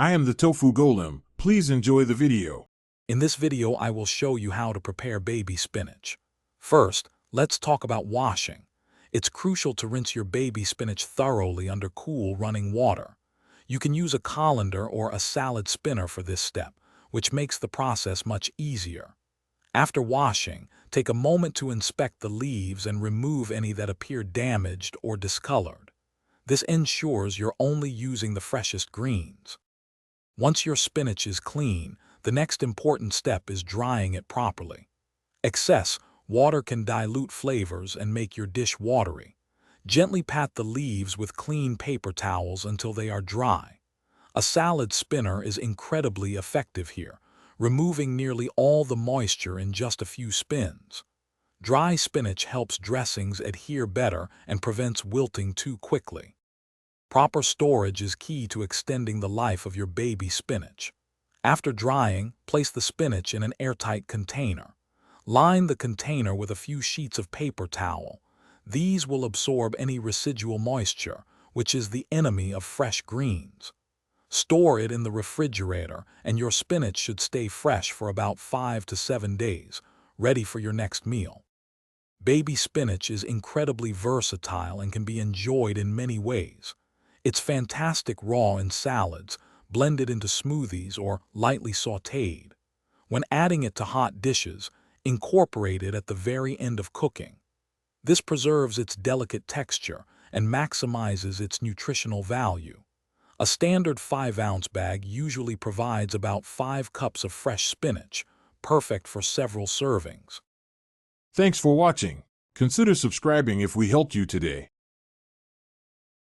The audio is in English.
I am the Tofu Golem. Please enjoy the video. In this video, I will show you how to prepare baby spinach. First, let's talk about washing. It's crucial to rinse your baby spinach thoroughly under cool running water. You can use a colander or a salad spinner for this step, which makes the process much easier. After washing, take a moment to inspect the leaves and remove any that appear damaged or discolored. This ensures you're only using the freshest greens. Once your spinach is clean, the next important step is drying it properly. Excess water can dilute flavors and make your dish watery. Gently pat the leaves with clean paper towels until they are dry. A salad spinner is incredibly effective here, removing nearly all the moisture in just a few spins. Dry spinach helps dressings adhere better and prevents wilting too quickly. Proper storage is key to extending the life of your baby spinach. After drying, place the spinach in an airtight container. Line the container with a few sheets of paper towel. These will absorb any residual moisture, which is the enemy of fresh greens. Store it in the refrigerator, and your spinach should stay fresh for about 5 to 7 days, ready for your next meal. Baby spinach is incredibly versatile and can be enjoyed in many ways. It's fantastic raw in salads, blended into smoothies, or lightly sautéed. When adding it to hot dishes, incorporate it at the very end of cooking. This preserves its delicate texture and maximizes its nutritional value. A standard 5-ounce bag usually provides about 5 cups of fresh spinach, perfect for several servings. Thanks for watching. Consider subscribing if we helped you today.